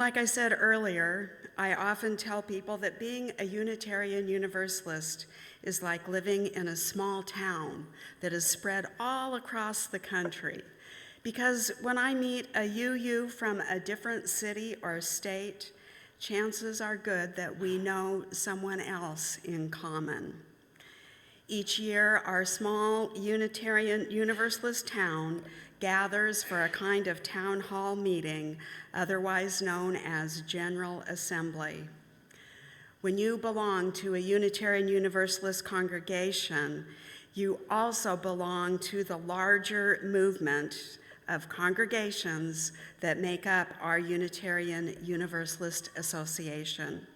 Like I said earlier, I often tell people that being a Unitarian Universalist is like living in a small town that is spread all across the country. Because when I meet a UU from a different city or state, chances are good that we know someone else in common. Each year, our small Unitarian Universalist town gathers for a kind of town hall meeting, otherwise known as General Assembly. When you belong to a Unitarian Universalist congregation, you also belong to the larger movement of congregations that make up our Unitarian Universalist Association.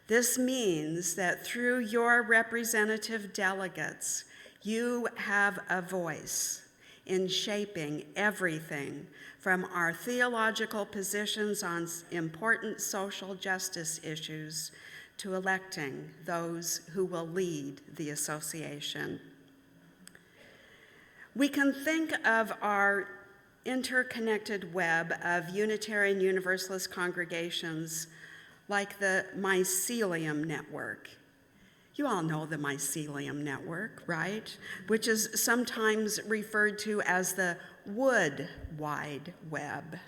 This means that through your representative delegates, you have a voice in shaping everything from our theological positions on important social justice issues to electing those who will lead the association. We can think of our interconnected web of Unitarian Universalist congregations like the mycelium network. You all know the mycelium network, right? Which is sometimes referred to as the Wood Wide Web,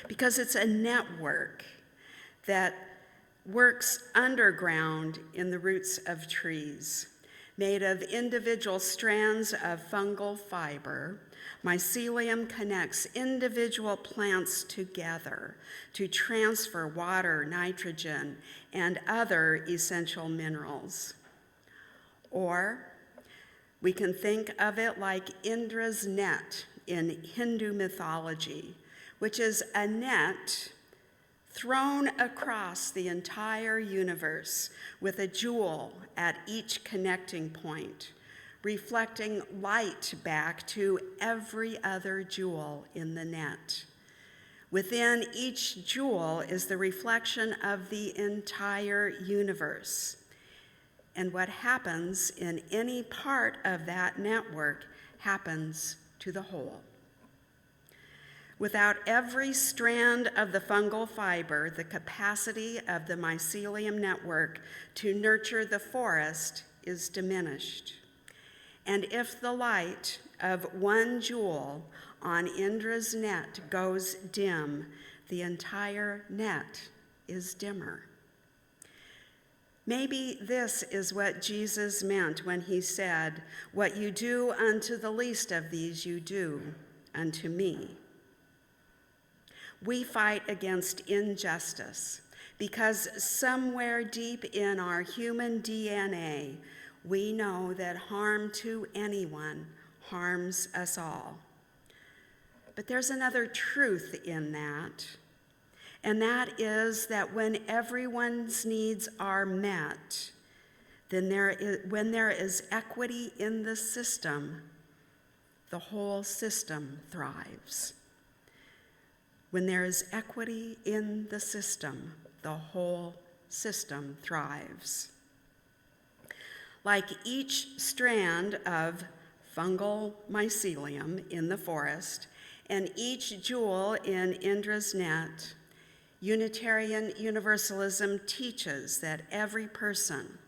because it's a network that works underground in the roots of trees. Made of individual strands of fungal fiber, mycelium connects individual plants together to transfer water, nitrogen, and other essential minerals. Or we can think of it like Indra's net in Hindu mythology, which is a net thrown across the entire universe with a jewel at each connecting point, reflecting light back to every other jewel in the net. Within each jewel is the reflection of the entire universe. And what happens in any part of that network happens to the whole. Without every strand of the fungal fiber, the capacity of the mycelium network to nurture the forest is diminished. And if the light of one jewel on Indra's net goes dim, the entire net is dimmer. Maybe this is what Jesus meant when he said, "What you do unto the least of these, you do unto me." We fight against injustice because somewhere deep in our human DNA, we know that harm to anyone harms us all. But there's another truth in that, and that is that when everyone's needs are met, then when there is equity in the system, the whole system thrives. When there is equity in the system, the whole system thrives. Like each strand of fungal mycelium in the forest and each jewel in Indra's net, Unitarian Universalism teaches that every person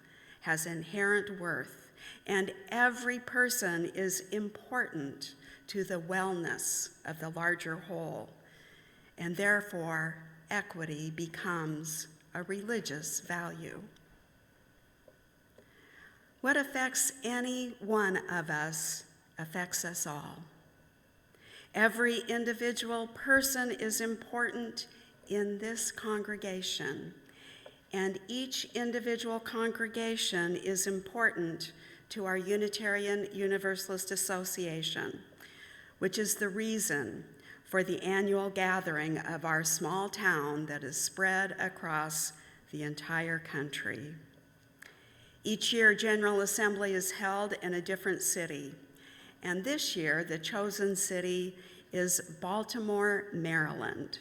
has inherent worth and every person is important to the wellness of the larger whole. And therefore, equity becomes a religious value. What affects any one of us affects us all. Every individual person is important in this congregation, and each individual congregation is important to our Unitarian Universalist Association, which is the reason for the annual gathering of our small town that is spread across the entire country. Each year, General Assembly is held in a different city, and this year, the chosen city is Baltimore, Maryland,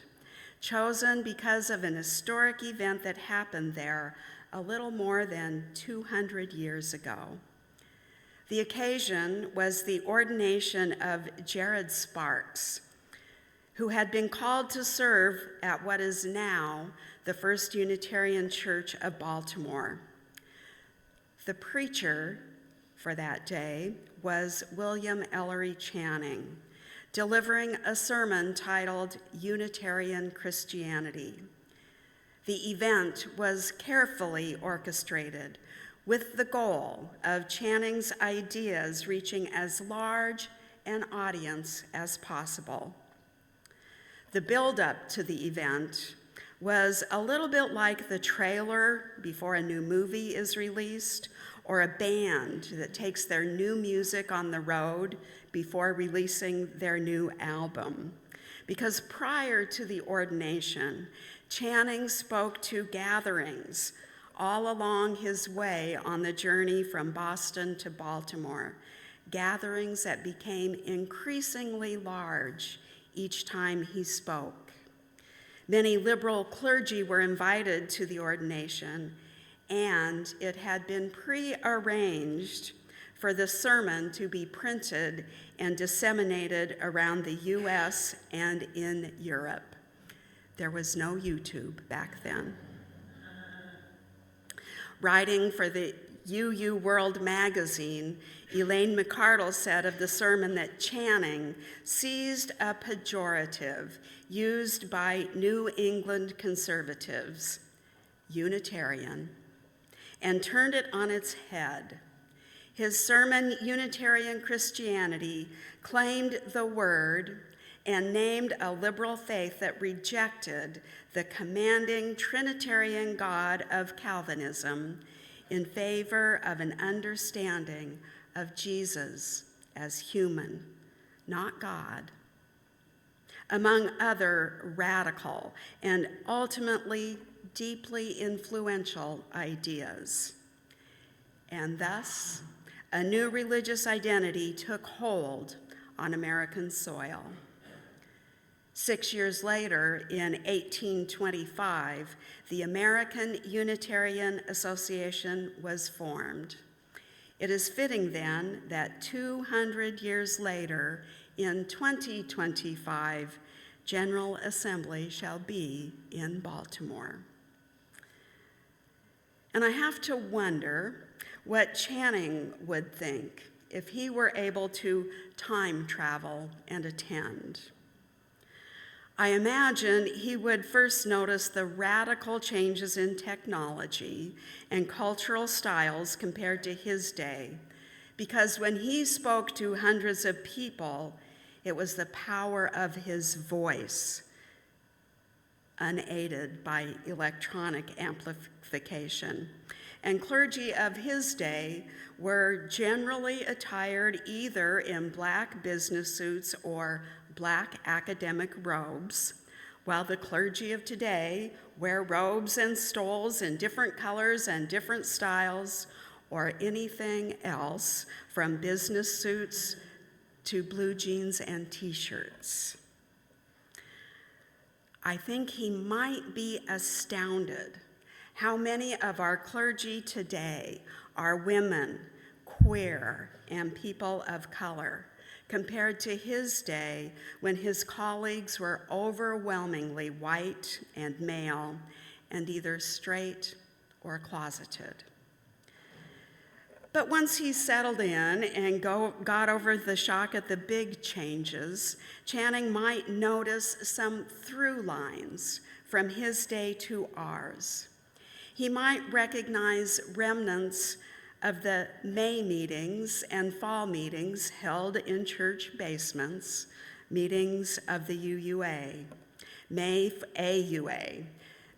chosen because of an historic event that happened there a little more than 200 years ago. The occasion was the ordination of Jared Sparks, who had been called to serve at what is now the First Unitarian Church of Baltimore. The preacher for that day was William Ellery Channing, delivering a sermon titled Unitarian Christianity. The event was carefully orchestrated with the goal of Channing's ideas reaching as large an audience as possible. The build-up to the event was a little bit like the trailer before a new movie is released, or a band that takes their new music on the road before releasing their new album. Because prior to the ordination, Channing spoke to gatherings all along his way on the journey from Boston to Baltimore, gatherings that became increasingly large each time he spoke. Many liberal clergy were invited to the ordination, and it had been prearranged for the sermon to be printed and disseminated around the U.S. and in Europe. There was no YouTube back then. Writing for the UU World magazine, Elaine McCardle said of the sermon that Channing seized a pejorative used by New England conservatives, Unitarian, and turned it on its head. His sermon, Unitarian Christianity, claimed the word and named a liberal faith that rejected the commanding Trinitarian God of Calvinism in favor of an understanding of Jesus as human, not God, among other radical and ultimately deeply influential ideas. And thus, a new religious identity took hold on American soil. 6 years later, in 1825, the American Unitarian Association was formed. It is fitting then that 200 years later, in 2025, General Assembly shall be in Baltimore. And I have to wonder what Channing would think if he were able to time travel and attend. I imagine he would first notice the radical changes in technology and cultural styles compared to his day, because when he spoke to hundreds of people, it was the power of his voice, unaided by electronic amplification. And clergy of his day were generally attired either in black business suits or black academic robes, while the clergy of today wear robes and stoles in different colors and different styles, or anything else from business suits to blue jeans and t-shirts. I think he might be astounded how many of our clergy today are women, queer, and people of color, compared to his day when his colleagues were overwhelmingly white and male and either straight or closeted. But once he settled in and got over the shock at the big changes, Channing might notice some through lines from his day to ours. He might recognize remnants of the May meetings and fall meetings held in church basements, meetings of the UUA, AUA,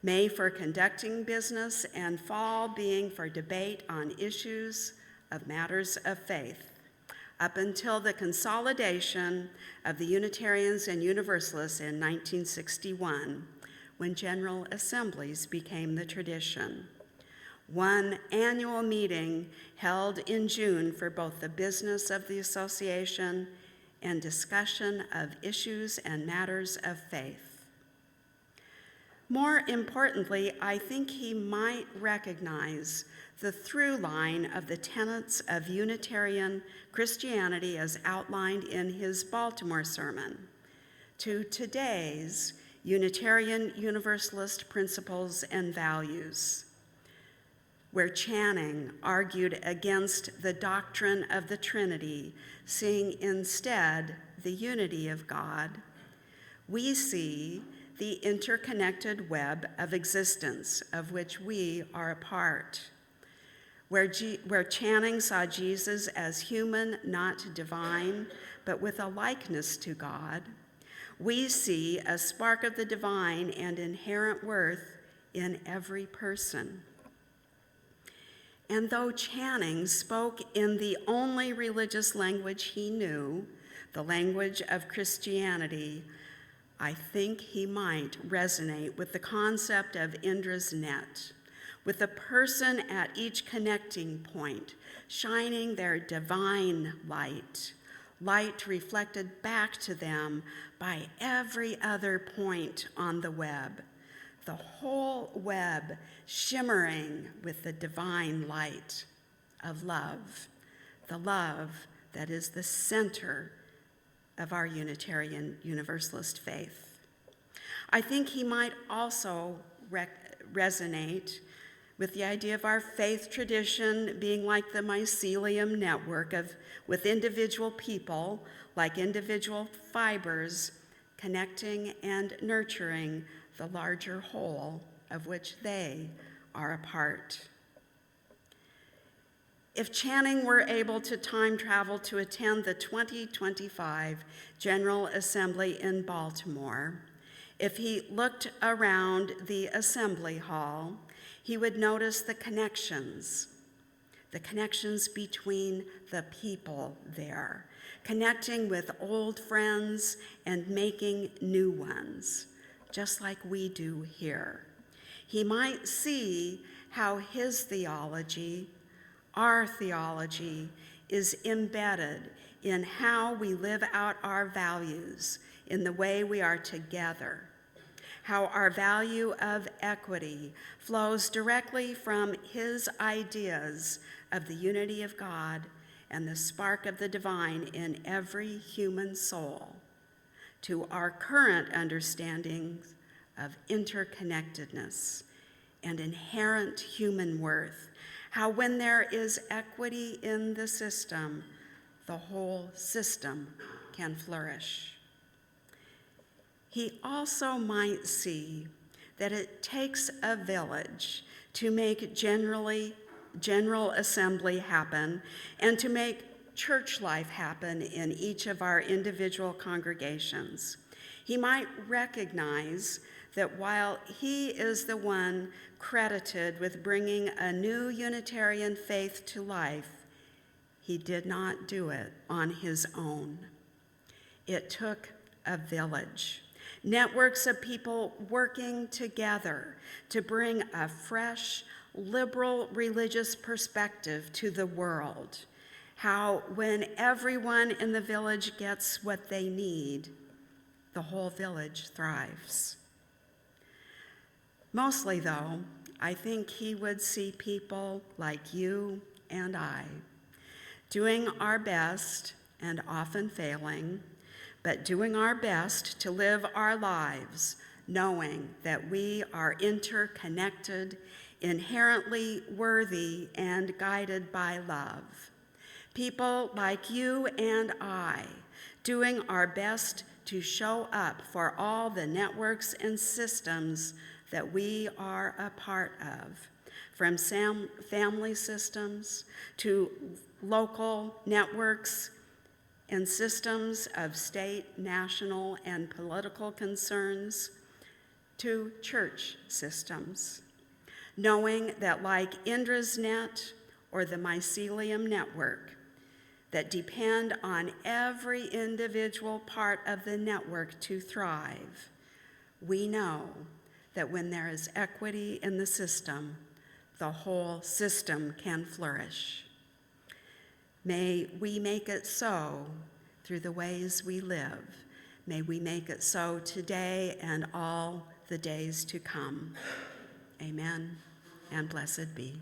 May for conducting business, and fall being for debate on issues of matters of faith, up until the consolidation of the Unitarians and Universalists in 1961, when General Assemblies became the tradition. One annual meeting held in June for both the business of the association and discussion of issues and matters of faith. More importantly, I think he might recognize the through line of the tenets of Unitarian Christianity as outlined in his Baltimore sermon, to today's Unitarian Universalist principles and values, where Channing argued against the doctrine of the Trinity, seeing instead the unity of God, we see the interconnected web of existence of which we are a part. Where Channing saw Jesus as human, not divine, but with a likeness to God, we see a spark of the divine and inherent worth in every person. And though Channing spoke in the only religious language he knew, the language of Christianity, I think he might resonate with the concept of Indra's net, with the person at each connecting point, shining their divine light, light reflected back to them by every other point on the web, the whole web shimmering with the divine light of love, the love that is the center of our Unitarian Universalist faith. I think he might also resonate with the idea of our faith tradition being like the mycelium network with individual people, like individual fibers, connecting and nurturing the larger whole of which they are a part. If Channing were able to time travel to attend the 2025 General Assembly in Baltimore, if he looked around the assembly hall, he would notice the connections between the people there, connecting with old friends and making new ones, just like we do here. He might see how his theology, our theology, is embedded in how we live out our values, in the way we are together, how our value of equity flows directly from his ideas of the unity of God and the spark of the divine in every human soul, to our current understandings of interconnectedness and inherent human worth, how when there is equity in the system, the whole system can flourish. He also might see that it takes a village to make General Assembly happen and to make church life happen in each of our individual congregations. He might recognize that while he is the one credited with bringing a new Unitarian faith to life, he did not do it on his own. It took a village, networks of people working together to bring a fresh, liberal religious perspective to the world. How when everyone in the village gets what they need, the whole village thrives. Mostly, though, I think he would see people like you and I, doing our best and often failing, but doing our best to live our lives knowing that we are interconnected, inherently worthy, and guided by love. People like you and I, doing our best to show up for all the networks and systems that we are a part of, from family systems to local networks and systems of state, national, and political concerns, to church systems, knowing that like Indra's net or the mycelium network, that depend on every individual part of the network to thrive, we know that when there is equity in the system, the whole system can flourish. May we make it so through the ways we live. May we make it so today and all the days to come. Amen, and blessed be.